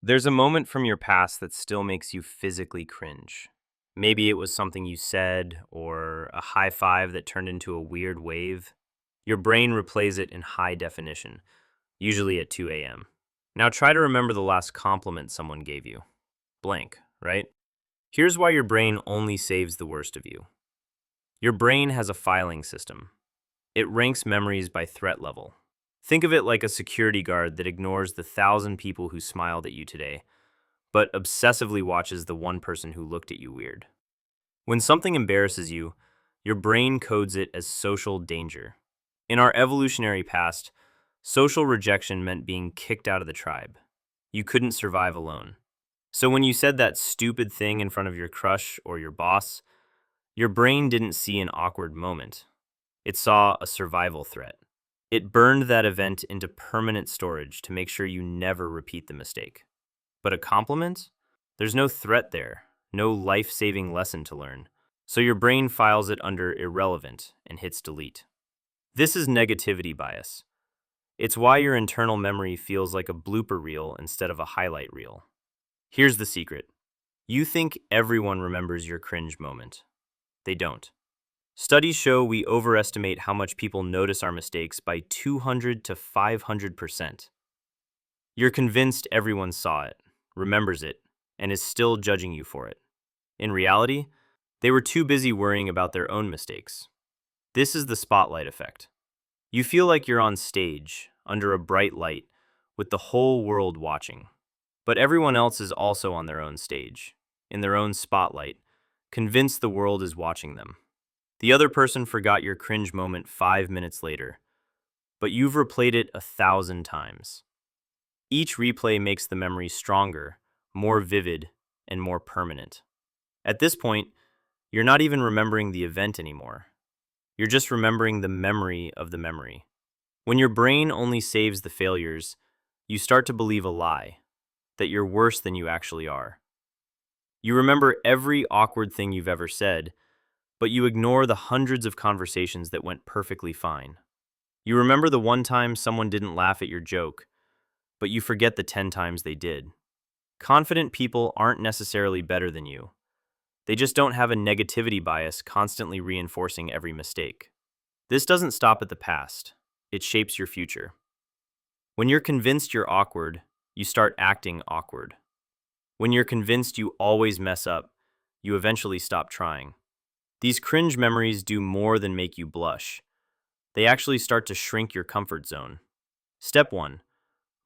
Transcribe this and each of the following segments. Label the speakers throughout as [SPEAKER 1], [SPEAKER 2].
[SPEAKER 1] There's a moment from your past that still makes you physically cringe. Maybe it was something you said or a high five that turned into a weird wave. Your brain replays it in high definition, usually at 2 a.m. Now try to remember the last compliment someone gave you. Blank, right? Here's why your brain only saves the worst of you. Your brain has a filing system. It ranks memories by threat level. Think of it like a security guard that ignores the 1,000 people who smiled at you today, but obsessively watches the one person who looked at you weird. When something embarrasses you, your brain codes it as social danger. In our evolutionary past, social rejection meant being kicked out of the tribe. You couldn't survive alone. So when you said that stupid thing in front of your crush or your boss, your brain didn't see an awkward moment. It saw a survival threat. It burned that event into permanent storage to make sure you never repeat the mistake. But a compliment? There's no threat there, no life-saving lesson to learn. So your brain files it under irrelevant and hits delete. This is negativity bias. It's why your internal memory feels like a blooper reel instead of a highlight reel. Here's the secret. You think everyone remembers your cringe moment. They don't. Studies show we overestimate how much people notice our mistakes by 200 to 500%. You're convinced everyone saw it, remembers it, and is still judging you for it. In reality, they were too busy worrying about their own mistakes. This is the spotlight effect. You feel like you're on stage, under a bright light, with the whole world watching. But everyone else is also on their own stage, in their own spotlight, convinced the world is watching them. The other person forgot your cringe moment 5 minutes later, but you've replayed it 1,000 times. Each replay makes the memory stronger, more vivid, and more permanent. At this point, you're not even remembering the event anymore. You're just remembering the memory of the memory. When your brain only saves the failures, you start to believe a lie, that you're worse than you actually are. You remember every awkward thing you've ever said, but you ignore the hundreds of conversations that went perfectly fine. You remember the one time someone didn't laugh at your joke, but you forget the 10 times they did. Confident people aren't necessarily better than you. They just don't have a negativity bias constantly reinforcing every mistake. This doesn't stop at the past. It shapes your future. When you're convinced you're awkward, you start acting awkward. When you're convinced you always mess up, you eventually stop trying. These cringe memories do more than make you blush. They actually start to shrink your comfort zone. Step 1.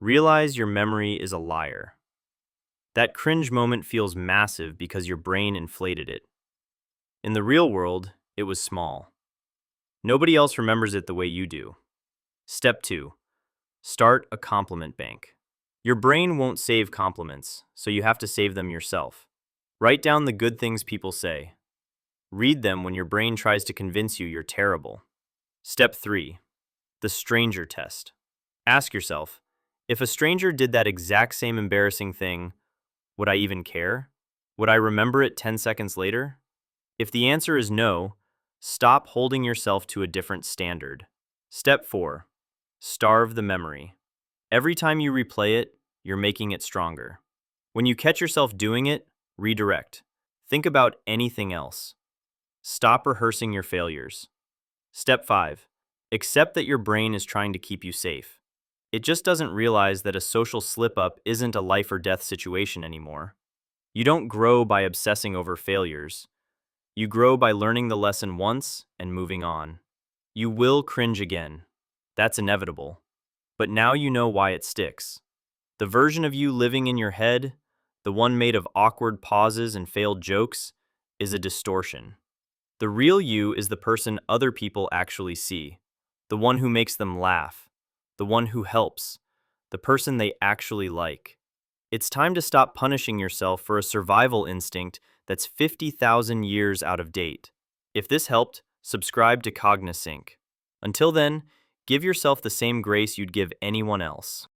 [SPEAKER 1] Realize your memory is a liar. That cringe moment feels massive because your brain inflated it. In the real world, it was small. Nobody else remembers it the way you do. Step 2. Start a compliment bank. Your brain won't save compliments, so you have to save them yourself. Write down the good things people say. Read them when your brain tries to convince you you're terrible. Step 3. The stranger test. Ask yourself, if a stranger did that exact same embarrassing thing, would I even care? Would I remember it 10 seconds later? If the answer is no, stop holding yourself to a different standard. Step 4. Starve the memory. Every time you replay it, you're making it stronger. When you catch yourself doing it, redirect. Think about anything else. Stop rehearsing your failures. Step 5. Accept that your brain is trying to keep you safe. It just doesn't realize that a social slip-up isn't a life or death situation anymore. You don't grow by obsessing over failures. You grow by learning the lesson once and moving on. You will cringe again. That's inevitable. But now you know why it sticks. The version of you living in your head, the one made of awkward pauses and failed jokes, is a distortion. The real you is the person other people actually see, the one who makes them laugh, the one who helps, the person they actually like. It's time to stop punishing yourself for a survival instinct that's 50,000 years out of date. If this helped, subscribe to Cognisync. Until then, give yourself the same grace you'd give anyone else.